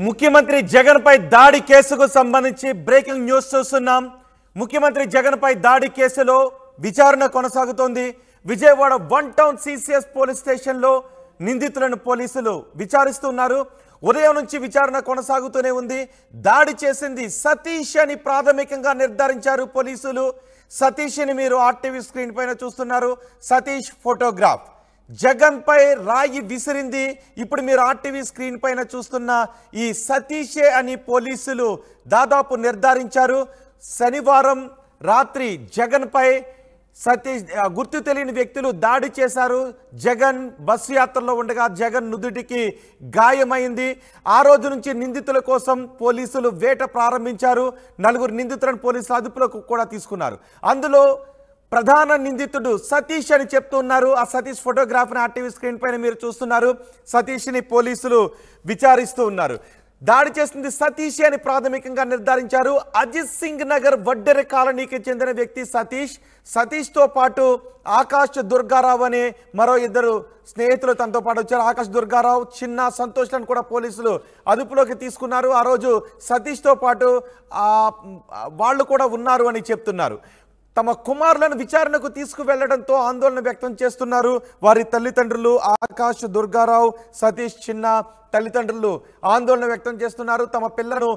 ముఖ్యమంత్రి జగన్ పై దాడి కేసుకు సంబంధించి బ్రేకింగ్ న్యూస్ చూస్తున్నాం. ముఖ్యమంత్రి జగన్ పై దాడి కేసులో విచారణ కొనసాగుతోంది. విజయవాడ 1 టౌన్ సిసిఎస్ పోలీస్ స్టేషన్లో నిందితులను పోలీసులు విచారిస్తున్నారు. ఉదయం నుంచి విచారణ కొనసాగుతూనే ఉంది. దాడి చేసింది సతీష్ అని ప్రాథమికంగా నిర్ధారించారు పోలీసులు. సతీష్ని మీరు ఆర్టీవీ స్క్రీన్ పైన చూస్తున్నారు. సతీష్ ఫోటోగ్రాఫ్ జగన్ పై రాయి విసిరింది. ఇప్పుడు మీరు ఆర్టీవీ స్క్రీన్ పైన చూస్తున్న ఈ సతీషే అని పోలీసులు దాదాపు నిర్ధారించారు. శనివారం రాత్రి జగన్ పై సతీష్ గుర్తు తెలియని వ్యక్తులు దాడి చేశారు. జగన్ బస్సు యాత్రలో ఉండగా జగన్ నుదుటికి గాయమైంది. ఆ రోజు నుంచి నిందితుల కోసం పోలీసులు వేట ప్రారంభించారు. 4 నిందితులను పోలీసులు అదుపులోకి కూడా తీసుకున్నారు. అందులో ప్రధాన నిందితుడు సతీష్ అని చెప్తున్నారు. ఆ సతీష్ ఫోటోగ్రాఫ్ని ఆర్టీవీ స్క్రీన్ పైన మీరు చూస్తున్నారు. సతీష్ని పోలీసులు విచారిస్తూ ఉన్నారు. దాడి చేసింది సతీష్ అని ప్రాథమికంగా నిర్ధారించారు. అజిత్ సింగ్ నగర్ వడ్డెర కాలనీకి చెందిన వ్యక్తి సతీష్. సతీష్తో పాటు ఆకాష్ దుర్గారావు అనే మరో 2 స్నేహితులు తనతో పాటు వచ్చారు. ఆకాష్ దుర్గారావు, చిన్న సంతోష్లను కూడా పోలీసులు అదుపులోకి తీసుకున్నారు. ఆ రోజు సతీష్తో పాటు వాళ్ళు కూడా ఉన్నారు అని చెప్తున్నారు. తమ కుమారులను విచారణకు తీసుకువెళ్లడంతో ఆందోళన వ్యక్తం చేస్తున్నారు వారి తల్లిదండ్రులు. ఆకాష్ దుర్గారావు, సతీష్ చిన్న తల్లిదండ్రులు ఆందోళన వ్యక్తం చేస్తున్నారు. తమ పిల్లలను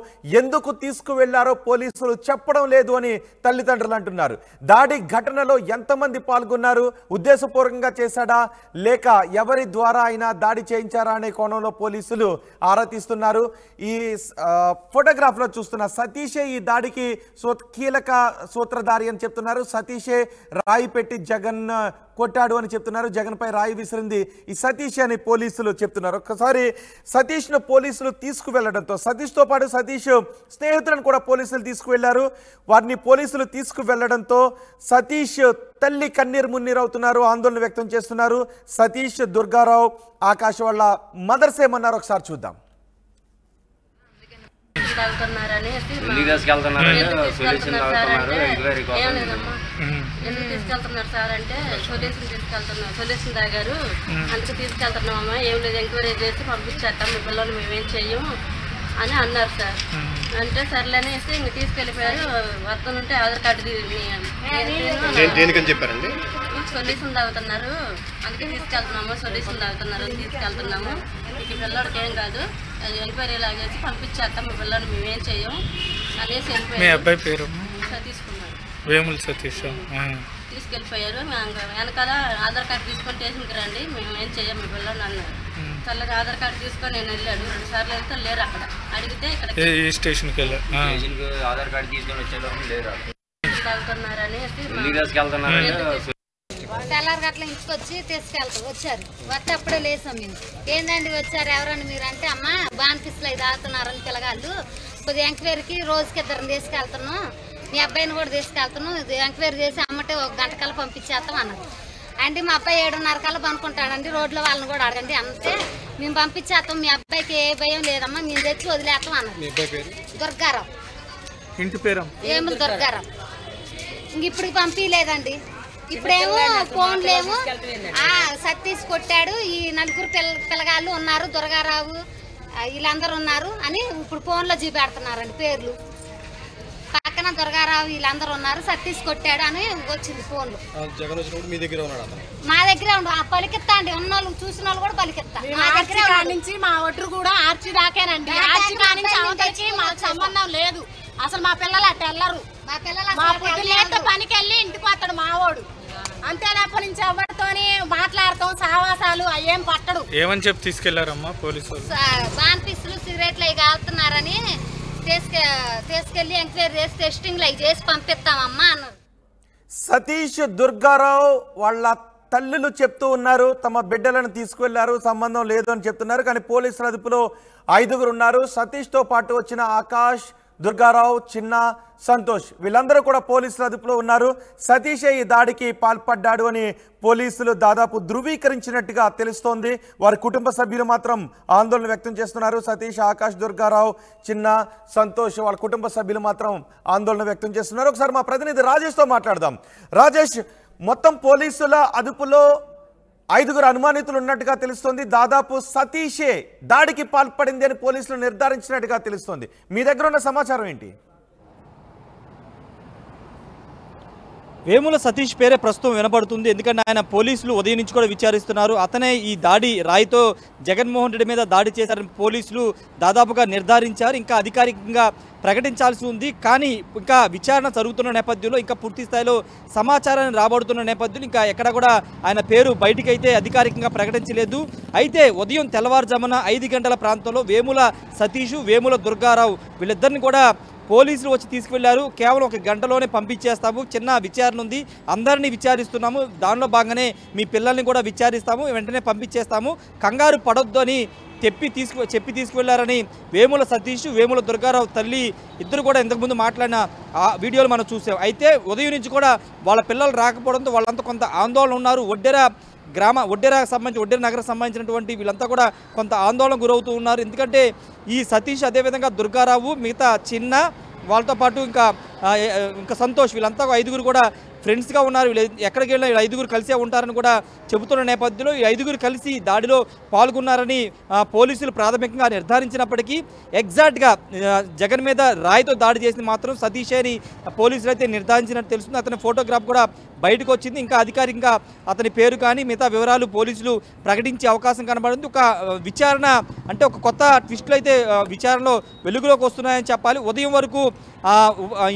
ఎందుకు తీసుకువెళ్లారో పోలీసులు చెప్పడం లేదు అని తల్లిదండ్రులు అంటున్నారు. దాడి ఘటనలో ఎంతమంది పాల్గొన్నారు, ఉద్దేశపూర్వకంగా చేశాడా లేక ఎవరి ద్వారా అయినా దాడి చేయించారా అనే కోణంలో పోలీసులు ఆరా తీస్తున్నారు. ఈ ఫోటోగ్రాఫ్లో చూస్తున్న సతీషే ఈ దాడికి కీలక సూత్రధారి అని చెప్తున్నారు. సతీషే రాయి పెట్టి జగన్ కొట్టాడు అని చెప్తున్నారు. జగన్ పై రాయి విసిరింది ఈ సతీష్ అని పోలీసులు చెప్తున్నారు. ఒక్కసారి సతీష్ను పోలీసులు తీసుకువెళ్లడంతో సతీష్తో పాటు సతీష్ స్నేహితులను కూడా పోలీసులు తీసుకువెళ్లారు. వారిని పోలీసులు తీసుకువెళ్లడంతో సతీష్ తల్లి కన్నీరు మున్నీరవుతున్నారు, ఆందోళన వ్యక్తం చేస్తున్నారు. సతీష్, దుర్గారావు, ఆకాష్ వాళ్ళ మదర్స్ ఏమన్నారు ఒకసారి చూద్దాం. ఎందుకు తీసుకెళ్తున్నారు సార్ అంటే సొల్యూషన్ తాగారు అందుకు తీసుకెళ్తున్నామమ్మా, ఏం లేదు ఎంక్వైరీ చేసి పంపించేస్తాం, మీ పిల్లలు మేమేం చెయ్యము అని అన్నారు సార్. అంటే సర్లేనేసి ఇంక తీసుకెళ్ళిపోయారు. వస్తుంటే ఆధార్ కార్డు సొల్యూషన్ తాగుతున్నారు అందుకే తీసుకెళ్తున్నాము, సొల్యూషన్ తాగుతున్నారు తీసుకెళ్తున్నాము, ఈ పిల్లడికి ఏం కాదు ఎంక్వైరీ లాగేసి పంపించేస్తాం, మీ పిల్లలు మేమేం చెయ్యం అనేసి వెళ్ళిపోయారు. తీసుకున్నారు వేముల సతీష్ తీసుకెళ్ళిపోయారు. వెనకాల ఆధార్ కార్డు తీసుకొని స్టేషన్కి రండి, మేము ఏం చెయ్యం మీ పిల్లలు అన్నారు. చల్లగా ఆధార్ కార్డు తీసుకొని నేను వెళ్ళాడు. 2 సార్లు వెళ్తే లేరు. అక్కడ అడిగితే ఇక్కడ స్టేషన్కి వెళ్ళారు. ఆధార్ కార్డు తీసుకొని వచ్చేలోపు లేరు. తాగుతున్నారని తెల్లారి గట్ల ఇంటికి వచ్చి వచ్చారు. వస్తే అప్పుడే లేసాం మేము. ఏందండి వచ్చారు ఎవరని మీరు అంటే, అమ్మ బాన్ఫీస్లో ఇది ఆడుతున్నారని పిల్లగాళ్ళు కొద్దిగా ఎంక్వైరీకి రోజుకి 2 తీసుకెళ్తున్నాం, మీ అబ్బాయిని కూడా తీసుకెళ్తున్నాం, ఎంక్వైరీ చేసి అమ్మటే 1 గంట కల్లా పంపించేస్తాం అన్నారు. అంటే మా అబ్బాయి 7:30 కల్లా పనుకుంటాడండి, రోడ్లో వాళ్ళని కూడా అడగండి అంతే, మేము పంపించేస్తాం, మీ అబ్బాయికి ఏ భయం లేదమ్మా, మేము తెచ్చి వదిలేస్తాం అన్నారు. దుర్గారావు ఇంటి పేరు ఏములు దుర్గారావు. ఇంక ఇప్పుడు పంపించలేదండి. ఇప్పుడేమో ఫోన్లేమో సతీష్ కొట్టాడు, ఈ 4 పిల్లగాళ్ళు ఉన్నారు, దుర్గారావు వీళ్ళందరూ ఉన్నారు అని ఇప్పుడు ఫోన్లో చూపెడుతున్నారండి పేర్లు. పక్కన దుర్గారావు వీళ్ళందరూ ఉన్నారు, సతీష్ కొట్టాడు అని వచ్చింది ఫోన్లో. మా దగ్గరే ఉండు పలికిస్తా అండి, ఉన్న వాళ్ళు చూసిన వాళ్ళు కూడా పలికిస్తా. మా దగ్గర నుంచి మా ఒడ్డు కూడా ఆర్చి దాకేనండి. ఆర్చి కానించి అవతలికి మాకు సంబంధం లేదు. అసలు మా పిల్లలు అట్ట వెళ్ళరు. మా పొద్దులేత పనికి వెళ్ళి ఇంటికి వస్తాడు మావోడు. అంతే తప్ప నుంచి ఎవరితోని మాట్లాడతాం సావాసాలు అయ్యేం పట్టడు. ఏమని చెప్పి తీసుకెళ్లారమ్మా పోలీసులు? బాన్పీసులు సిగరెట్లు అవి కాలుతున్నారని తీసుకెళ్లి ఎంక్వైరీ చేసి టెస్టింగ్లు అవి చేసి పంపిస్తామమ్మా అన్నారు. సతీష్, దుర్గారావు వాళ్ళ తల్లులు చెప్తూ ఉన్నారు తమ బిడ్డలను తీసుకువెళ్లారు, సంబంధం లేదు అని చెప్తున్నారు. కానీ పోలీసుల అదుపులో 5 ఉన్నారు. సతీష్తో పాటు వచ్చిన ఆకాష్, దుర్గారావు, చిన్న, సంతోష్ వీళ్ళందరూ కూడా పోలీసుల అదుపులో ఉన్నారు. సతీషే ఈ దాడికి పాల్పడ్డాడు అని పోలీసులు దాదాపు ధృవీకరించినట్టుగా తెలుస్తోంది. వారి కుటుంబ సభ్యులు మాత్రం ఆందోళన వ్యక్తం చేస్తున్నారు. సతీష్, ఆకాష్, దుర్గారావు, చిన్న, సంతోష్ వాళ్ళ కుటుంబ సభ్యులు మాత్రం ఆందోళన వ్యక్తం చేస్తున్నారు. ఒకసారి మా ప్రతినిధి రాజేష్తో మాట్లాడదాం. రాజేష్, మొత్తం పోలీసుల అదుపులో 5గురు అనుమానితులు ఉన్నట్టుగా తెలుస్తోంది. దాదాపు సతీషే దాడికి పాల్పడింది అని పోలీసులు నిర్ధారించినట్టుగా తెలుస్తోంది. మీ దగ్గర ఉన్న సమాచారం ఏంటి? వేముల సతీష్ పేరే ప్రస్తుతం వినబడుతుంది. ఎందుకంటే ఆయన పోలీసులు ఉదయం నుంచి కూడా విచారిస్తున్నారు. అతనే ఈ దాడి రాయితో జగన్మోహన్ రెడ్డి మీద దాడి చేశారని పోలీసులు దాదాపుగా నిర్ధారించారు. ఇంకా అధికారికంగా ప్రకటించాల్సి ఉంది. కానీ ఇంకా విచారణ జరుగుతున్న నేపథ్యంలో ఇంకా పూర్తి స్థాయిలో సమాచారాన్ని రాబడుతున్న నేపథ్యంలో ఇంకా ఎక్కడ కూడా ఆయన పేరు బయటికైతే అధికారికంగా ప్రకటించలేదు. అయితే ఉదయం తెల్లవారుజామున 5 గంటల ప్రాంతంలో వేముల సతీష్, వేముల దుర్గారావు వీళ్ళిద్దరిని కూడా పోలీసులు వచ్చి తీసుకువెళ్లారు. కేవలం 1 గంటలోనే పంపించేస్తాము, చిన్న విచారణ ఉంది, అందరినీ విచారిస్తున్నాము, దానిలో భాగంగానే మీ పిల్లల్ని కూడా విచారిస్తాము, వెంటనే పంపించేస్తాము, కంగారు పడొద్దు అని చెప్పి తీసుకువెళ్లారని వేముల సతీష్, వేముల దుర్గారావు తల్లి ఇద్దరు కూడా ఇంతకుముందు మాట్లాడిన ఆ వీడియోలు మనం చూసాం. అయితే ఉదయం నుంచి కూడా వాళ్ళ పిల్లలు రాకపోవడంతో వాళ్ళంతా కొంత ఆందోళన ఉన్నారు. ఒడ్డెర నగరం సంబంధించినటువంటి వీళ్ళంతా కూడా కొంత ఆందోళన గురవుతూ ఉన్నారు. ఎందుకంటే ఈ సతీష్, అదేవిధంగా దుర్గారావు, మిగతా చిన్న వాళ్ళతో పాటు ఇంకా సంతోష్ వీళ్ళంతా 5గురు కూడా ఫ్రెండ్స్గా ఉన్నారు. వీళ్ళు ఎక్కడికి వెళ్ళినా 5గురు కలిసే ఉంటారని కూడా చెబుతున్న నేపథ్యంలో ఈ 5గురు కలిసి దాడిలో పాల్గొన్నారని పోలీసులు ప్రాథమికంగా నిర్ధారించినప్పటికీ ఎగ్జాక్ట్గా జగన్ మీద రాయితో దాడి చేసింది మాత్రం సతీష్ అని పోలీసులు అయితే నిర్ధారించినట్టు తెలుస్తుంది. అతని ఫోటోగ్రాఫ్ కూడా బయటకు వచ్చింది. ఇంకా అధికారికంగా అతని పేరు కానీ మిగతా వివరాలు పోలీసులు ప్రకటించే అవకాశం కనబడింది. ఒక విచారణ అంటే ఒక కొత్త ట్విస్టులు అయితే విచారణలో వెలుగులోకి వస్తున్నాయని చెప్పాలి. ఉదయం వరకు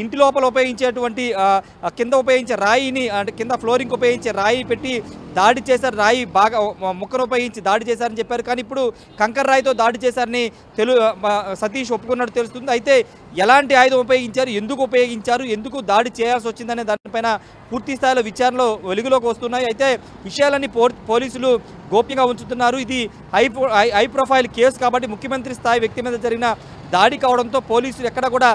ఇంటి లోపల ఉపయోగించేటువంటి కింద ఉపయోగించే రాయిని అంటే కింద ఫ్లోరింగ్ ఉపయోగించే రాయి పెట్టి దాడి చేశారు, రాయి బాగా ముక్కను ఉపయోగించి దాడి చేశారని చెప్పారు. కానీ ఇప్పుడు కంకర రాయితో దాడి చేశారని సతీష్ ఒప్పుకున్నట్టు తెలుస్తుంది. అయితే ఎలాంటి ఆయుధం ఉపయోగించారు, ఎందుకు దాడి చేయాల్సి వచ్చిందనే దానిపైన పూర్తి స్థాయిలో విచారణలో వెలుగులోకి వస్తున్నాయి. అయితే విషయాలన్నీ పోలీసులు గోప్యంగా ఉంచుతున్నారు. ఇది హై ప్రొఫైల్ కేసు కాబట్టి ముఖ్యమంత్రి స్థాయి వ్యక్తి మీద జరిగిన దాడి కావడంతో పోలీసులు ఎక్కడ కూడా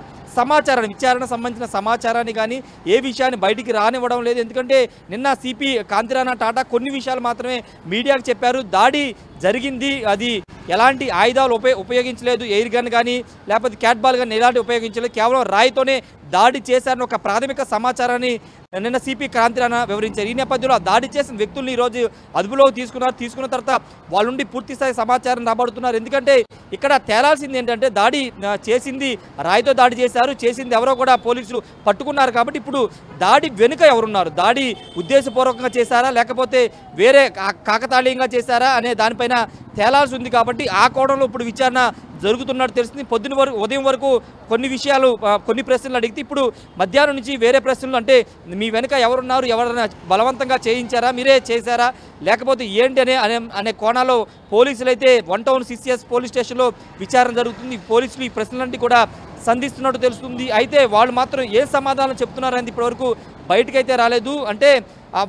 విచారణ సంబంధించిన సమాచారాన్ని కానీ ఏ విషయాన్ని బయటికి రానివ్వడం లేదు. ఎందుకంటే నిన్న సిపి కాంతిరాణా టాటా కొన్ని విషయాలు మాత్రమే మీడియాకు చెప్పారు. దాడి జరిగింది, అది ఎలాంటి ఆయుధాలు ఉపయోగించలేదు, ఎయిర్ గన్ కానీ లేకపోతే క్యాట్ బాల్ కానీ ఎలాంటి ఉపయోగించలేదు, కేవలం రాయితోనే దాడి చేశారని ఒక ప్రాథమిక సమాచారాన్ని నిన్న సిపి కాంతిరాణా వివరించారు. ఈ నేపథ్యంలో దాడి చేసిన వ్యక్తుల్ని ఈరోజు అదుపులోకి తీసుకున్న తర్వాత వాళ్ళ నుండి పూర్తి స్థాయి సమాచారం రాబడుతున్నారు. ఎందుకంటే ఇక్కడ తేలాల్సింది ఏంటంటే దాడి చేసింది రాయితో దాడి చేసింది ఎవరో కూడా పోలీసులు పట్టుకున్నారు. కాబట్టి ఇప్పుడు దాడి వెనుక ఎవరున్నారు, దాడి ఉద్దేశపూర్వకంగా చేశారా లేకపోతే వేరే కాకతాళీయంగా చేశారా అనే దానిపైన తేలాల్సి ఉంది. కాబట్టి ఆ కోణంలో ఇప్పుడు విచారణ జరుగుతున్నట్టు తెలుస్తుంది. ఉదయం వరకు కొన్ని ప్రశ్నలు అడిగితే ఇప్పుడు మధ్యాహ్నం నుంచి వేరే ప్రశ్నలు, అంటే మీ వెనుక ఎవరున్నారు, ఎవరైనా బలవంతంగా చేయించారా, మీరే చేశారా లేకపోతే ఏంటి అనే కోణాల్లో పోలీసులు అయితే 1 టౌన్ CCS పోలీస్ స్టేషన్లో విచారణ జరుగుతుంది. పోలీసులు ఈ ప్రశ్నలన్నీ కూడా సంధిస్తున్నట్టు తెలుస్తుంది. అయితే వాళ్ళు మాత్రం ఏ సమాధానం చెప్తున్నారనేది ఇప్పటివరకు బయటకైతే రాలేదు. అంటే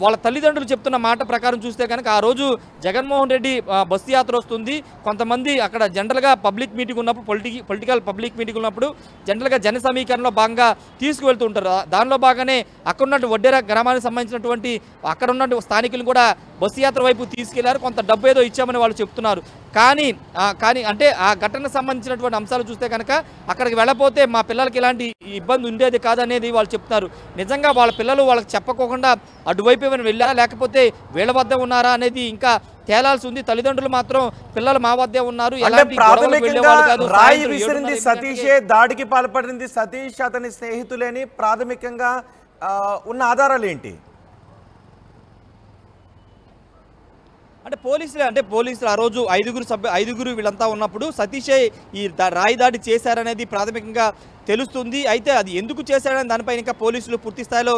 వాళ్ళ తల్లిదండ్రులు చెప్తున్న మాట ప్రకారం చూస్తే కనుక ఆ రోజు జగన్మోహన్ రెడ్డి బస్సు యాత్ర వస్తుంది, కొంతమంది అక్కడ జనరల్గా పబ్లిక్ మీటింగ్ ఉన్నప్పుడు పొలిటికల్ పబ్లిక్ మీటింగ్ ఉన్నప్పుడు జనరల్గా జన సమీకరణలో భాగంగా తీసుకువెళ్తుంటారు. దానిలో భాగంగానే అక్కడ ఉన్న ఒడ్డెర గ్రామానికి సంబంధించినటువంటి అక్కడ ఉన్న స్థానికులను కూడా బస్సు యాత్ర వైపు తీసుకెళ్లారు, కొంత డబ్బు ఏదో ఇచ్చామని వాళ్ళు చెప్తున్నారు. కానీ అంటే ఆ ఘటనకు సంబంధించినటువంటి అంశాలు చూస్తే కనుక అక్కడికి వెళ్ళపోతే మా పిల్లలకి ఇలాంటి ఇబ్బంది ఉండేది కాదనేది వాళ్ళు చెప్తున్నారు. నిజంగా వాళ్ళ పిల్లలు వాళ్ళకి చెప్పకోకుండా అటువైపు ఏమైనా వెళ్ళారా లేకపోతే వీళ్ళ వద్ద ఉన్నారా అనేది ఇంకా తేలాల్సి ఉంది. తల్లిదండ్రులు మాత్రం పిల్లలు మా వద్దే ఉన్నారు, రాయి విసిరింది సతీషే, దాడికి పాల్పడింది సతీష్, అతని స్నేహితులేని ప్రాథమికంగా ఉన్న ఆధారాలు ఏంటి? అంటే పోలీసులు ఆ రోజు 5గురు వీళ్ళంతా ఉన్నప్పుడు సతీషే ఈ రాయి దాడి చేశారనేది ప్రాథమికంగా తెలుస్తుంది. అయితే అది ఎందుకు చేశారనే దానిపైన ఇంకా పోలీసులు పూర్తి స్థాయిలో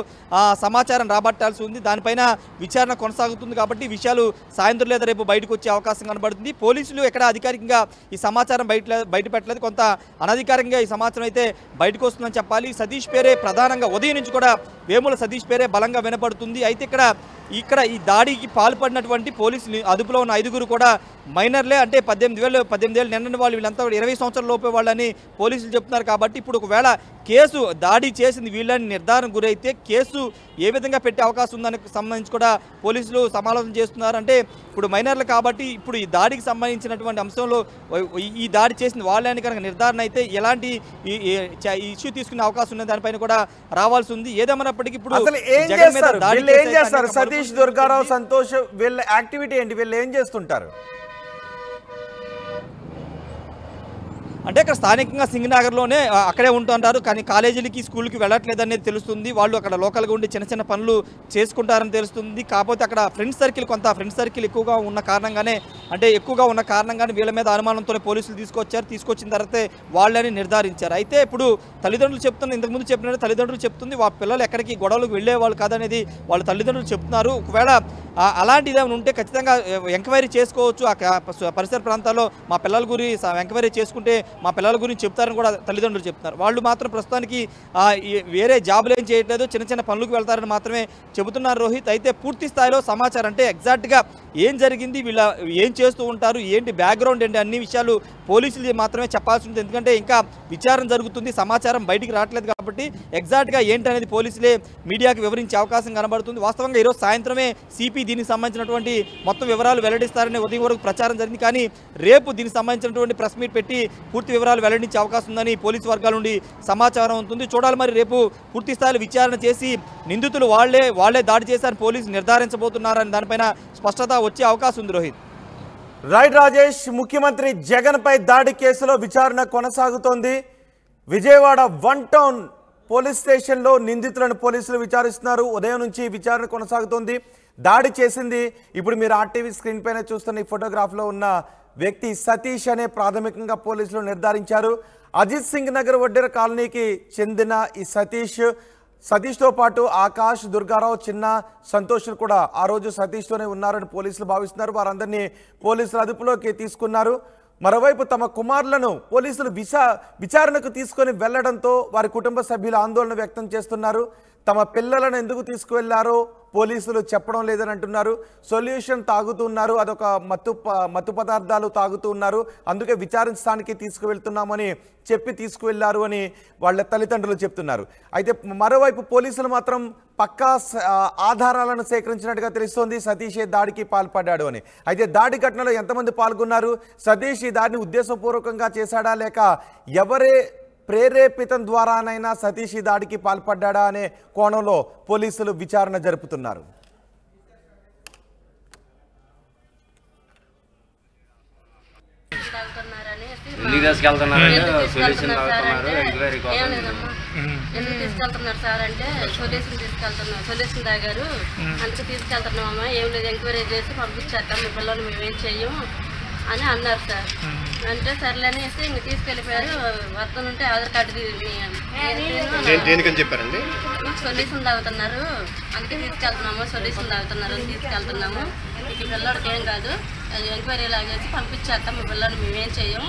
సమాచారం రాబట్టాల్సి ఉంది. దానిపైన విచారణ కొనసాగుతుంది. కాబట్టి విషయాలు సాయంత్రం లేదా రేపు బయటకు వచ్చే అవకాశం కనబడుతుంది. పోలీసులు ఎక్కడ అధికారికంగా ఈ సమాచారం బయట పెట్టలేదు, కొంత అనధికారికంగా ఈ సమాచారం అయితే బయటకు వస్తుందని చెప్పాలి. సతీష్ పేరే ప్రధానంగా ఉదయం నుంచి కూడా వేముల సతీష్ పేరే బలంగా వినపడుతుంది. అయితే ఇక్కడ ఈ దాడికి పాల్పడినటువంటి పోలీసులు అదుపులో ఉన్న 5గురు కూడా మైనర్లే, అంటే 18 ఏళ్ళు నిండిన వాళ్ళు, వీళ్ళంతా 20 సంవత్సరాల లోపే వాళ్ళని పోలీసులు చెప్తున్నారు. కాబట్టి ఇప్పుడు ఇప్పుడు ఒకవేళ కేసు దాడి చేసింది వీళ్ళని నిర్ధారణ గురైతే కేసు ఏ విధంగా పెట్టే అవకాశం ఉందానికి సంబంధించి కూడా పోలీసులు సమాలోచన చేస్తున్నారు. అంటే ఇప్పుడు మైనర్లు కాబట్టి ఇప్పుడు ఈ దాడికి సంబంధించినటువంటి అంశంలో ఈ దాడి చేసింది వాళ్ళని కనుక నిర్ధారణ అయితే ఎలాంటి ఇష్యూ తీసుకునే అవకాశం ఉంది దానిపైన కూడా రావాల్సి ఉంది. ఏదేమన్నప్పటికీ ఇప్పుడు ఏం చేస్తారు సతీష్, దుర్గారావు, సంతోష్ వీళ్ళ యాక్టివిటీ ఏంటి? వీళ్ళు ఏం చేస్తుంటారు? అంటే ఇక్కడ స్థానికంగా సింగనగర్లోనే అక్కడే ఉంటుంటారు, కానీ కాలేజీలకి స్కూల్కి వెళ్ళట్లేదు అనేది తెలుస్తుంది. వాళ్ళు అక్కడ లోకల్గా ఉండి చిన్న చిన్న పనులు చేసుకుంటారని తెలుస్తుంది. కాకపోతే అక్కడ ఫ్రెండ్ సర్కిల్ ఎక్కువగా ఉన్న కారణంగానే వీళ్ళ మీద అనుమానంతోనే పోలీసులు తీసుకొచ్చిన తర్వాతే వాళ్ళని నిర్ధారించారు. అయితే ఇప్పుడు తల్లిదండ్రులు ఇంతకుముందు చెప్పినట్టు తల్లిదండ్రులు చెప్తుంది వాళ్ళ పిల్లలు ఎక్కడికి గొడవలకు వెళ్ళేవాళ్ళు కాదనేది వాళ్ళ తల్లిదండ్రులు చెప్తున్నారు. ఒకవేళ అలాంటిది ఏమైనా ఉంటే ఖచ్చితంగా ఎంక్వైరీ చేసుకోవచ్చు. ఆ పరిసర ప్రాంతాల్లో మా పిల్లల గురించి ఎంక్వైరీ చేసుకుంటే మా పిల్లల గురించి చెప్తారని కూడా తల్లిదండ్రులు చెప్తున్నారు. వాళ్ళు మాత్రం ప్రస్తుతానికి వేరే జాబులు ఏం చేయట్లేదు, చిన్న చిన్న పనులకు వెళ్తారని మాత్రమే చెబుతున్నారు రోహిత్. అయితే పూర్తి స్థాయిలో సమాచారం అంటే ఎగ్జాక్ట్గా ఏం జరిగింది, వీళ్ళ ఏం చేస్తూ ఉంటారు, ఏంటి బ్యాక్గ్రౌండ్ ఏంటి అన్ని విషయాలు పోలీసులు మాత్రమే చెప్పాల్సి ఉంటుంది. ఎందుకంటే ఇంకా విచారణ జరుగుతుంది, సమాచారం బయటికి రావట్లేదు కాబట్టి ఎగ్జాక్ట్గా ఏంటి అనేది పోలీసులే మీడియాకి వివరించే అవకాశం కనబడుతుంది. వాస్తవంగా ఈరోజు సాయంత్రమే సిపి దీనికి సంబంధించినటువంటి మొత్తం వివరాలు వెల్లడిస్తారని ఉదయం వరకు ప్రచారం జరిగింది. కానీ రేపు దీనికి సంబంధించినటువంటి ప్రెస్ మీట్ పెట్టి పూర్తి వివరాలు వెల్లడించే అవకాశం ఉందని పోలీసు వర్గాల నుండి సమాచారం ఉంటుంది. చూడాలి మరి రేపు పూర్తి స్థాయిలో విచారణ చేసి నిందితులు వాళ్లే దాడి చేశారని పోలీసు నిర్ధారించబోతున్నారని దానిపైన స్పష్టత వచ్చే అవకాశం ఉంది. రోహిత్ రైట్ రాజేష్, ముఖ్యమంత్రి జగన్ పై దాడి కేసులో విచారణ కొనసాగుతోంది. విజయవాడ 1 టౌన్ పోలీస్ స్టేషన్లో నిందితులను పోలీసులు విచారిస్తున్నారు. ఉదయం నుంచి విచారణ కొనసాగుతోంది. దాడి చేసింది ఇప్పుడు మీరు ఆర్టీవీ స్క్రీన్ పైన చూస్తున్న ఈ ఫోటోగ్రాఫ్లో ఉన్న వ్యక్తి సతీష్ అనే ప్రాథమికంగా పోలీసులు నిర్ధారించారు. అజిత్ సింగ్ నగర్ వడ్డెర కాలనీకి చెందిన ఈ సతీష్తో పాటు ఆకాష్, దుర్గారావు, చిన్న, సంతోష్లు కూడా ఆ రోజు సతీష్తోనే ఉన్నారని పోలీసులు భావిస్తున్నారు. వారందరినీ పోలీసులు అదుపులోకి తీసుకున్నారు. మరోవైపు తమ కుమారులను పోలీసులు విచారణకు తీసుకొని వెళ్లడంతో వారి కుటుంబ సభ్యులు ఆందోళన వ్యక్తం చేస్తున్నారు. తమ పిల్లలను ఎందుకు తీసుకువెళ్లారో పోలీసులు చెప్పడం లేదని అంటున్నారు. సొల్యూషన్ తాగుతున్నారు, అదొక మత్తు పదార్థాలు తాగుతూ ఉన్నారు, అందుకే విచారించడానికి తీసుకువెళ్తున్నామని చెప్పి తీసుకువెళ్లారు అని వాళ్ళ తల్లిదండ్రులు చెప్తున్నారు. అయితే మరోవైపు పోలీసులు మాత్రం పక్కా ఆధారాలను సేకరించినట్టుగా తెలుస్తోంది సతీష్ దాడికి పాల్పడ్డాడు అని. అయితే దాడి ఘటనలో ఎంతమంది పాల్గొన్నారు, సతీష్ ఈ దాడిని ఉద్దేశపూర్వకంగా చేశాడా లేక ఎవరే ప్రేరేపితం ద్వారానైనా సతీష్ దాడికి పాల్పడ్డా అనే కోణంలో పోలీసులు విచారణ జరుపుతున్నారు. ఎందుకు తీసుకెళ్తున్నారు సార్ అంటే సొల్యూషన్ తాగారు అందుకు తీసుకెళ్తున్నామమ్మా, ఏం లేదు ఎంక్వైరీ చేసి పంపించేస్తాం, మీ పిల్లలు మేమేం చెయ్యము అని అన్నారు సార్. అంటే సర్లేనేసి ఇంక తీసుకెళ్ళిపోయారు. వస్తూ ఉంటే ఆధార్ కార్డు చెప్పారండి, సొల్యూషన్ తాగుతున్నారు అందుకే సొల్యూషన్ తాగుతున్నారు అని తీసుకెళ్తున్నాము, మీకు పిల్లడికి ఏం కాదు, ఎంక్వైరీ లాగేసి పంపించేస్తాం, మీ పిల్లలు మేమేం చెయ్యము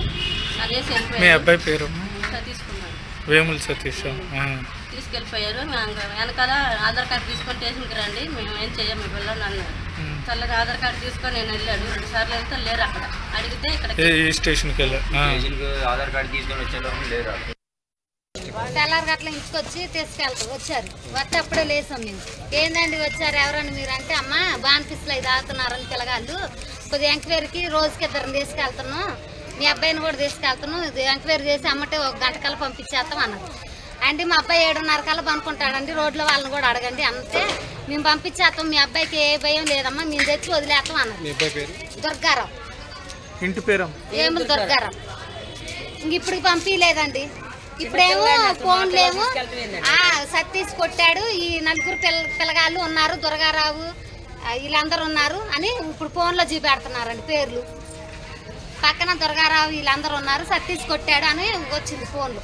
అనేసి వెళ్ళిపోయారు. తీసుకున్నారు వేముల సతీష్ తీసుకెళ్ళిపోయారు. వెనకాల ఆధార్ కార్డు తీసుకొని స్టేషన్కి రండి, మేము ఏం చెయ్యం మీ పిల్లలు అన్నారు. చల్లగా ఆధార్ కార్డు తీసుకొని నేను వెళ్ళాడు. 2 సార్లు వెళ్తే లేరు. అక్కడ అడిగితే ఇక్కడ స్టేషన్కి ఆధార్ కార్డు తీసుకొని వచ్చేలోపు లేరు. తెల్లారి గట్ల ఇంటికొచ్చి వచ్చారు. వస్తే అప్పుడే లేసాం మేము. ఏందండి వచ్చారు ఎవరని మీరు అంటే, అమ్మ బాన్ఫీస్లో ఇది ఆగుతున్నారని పిల్లగాళ్ళు కొద్దిగా ఎంక్వైరీకి రోజుకి 2 తీసుకెళ్తున్నాం, మీ అబ్బాయిని కూడా తీసుకెళ్తున్నాం, ఇది ఎంక్వైరీ చేసి అమ్మటే 1 గంట కల్లా పంపించేస్తాం అన్నారు. అంటే మా అబ్బాయి 7:30 కల్లా పనుకుంటాడండి, రోడ్లో వాళ్ళని కూడా అడగండి, అంతే మేము పంపించేస్తాం, మీ అబ్బాయికి ఏ భయం లేదమ్మా, మేము తెచ్చి వదిలేస్తాం అన్నారు. దుర్గారావు ఇంటి పేరు ఏములు దుర్గారావు. ఇంక ఇప్పుడు పంపించలేదండి. ఇప్పుడేమో ఫోన్లేమో సతీష్ కొట్టాడు, ఈ 4 పిల్లగాళ్ళు ఉన్నారు, దుర్గారావు వీళ్ళందరూ ఉన్నారు అని ఇప్పుడు ఫోన్లో చూపెడుతున్నారండి పేర్లు. పక్కన దుర్గారావు వీళ్ళందరూ ఉన్నారు, సతీష్ కొట్టాడు అని వచ్చింది ఫోన్లో.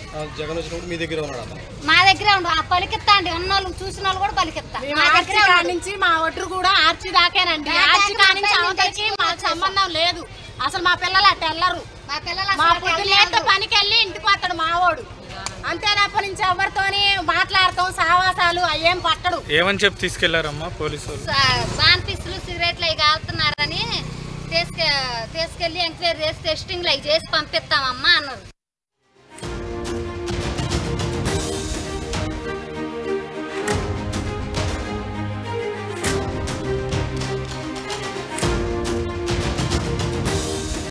మా దగ్గరే ఉండు పలికిస్తా అండి, ఉన్న వాళ్ళు చూసిన వాళ్ళు కూడా పలికిస్తా. నుంచి మా ఒడ్డు కూడా ఆర్చి దాకేనండి, ఆర్చి కానించి అవతలికి మాకు సంబంధం లేదు. అసలు మా పిల్లలు అట్ట వెళ్ళరు, మా పొద్దులేత పనికి వెళ్ళి ఇంటికి వస్తాడు మావోడు, అంతేనప్పటి నుంచి ఎవరితోని మాట్లాడతాం, సావాసాలు అయ్యేం పట్టడు. ఏమని చెప్పి తీసుకెళ్లారమ్మా పోలీసులు? బాన్ఫీసులు సిగరెట్లు అవి కాలుతున్నారని తీసుకెళ్ళి ఎంక్వైరీ చేసి టెస్టింగ్లు అవి చేసి పంపిస్తామమ్మా అన్నారు.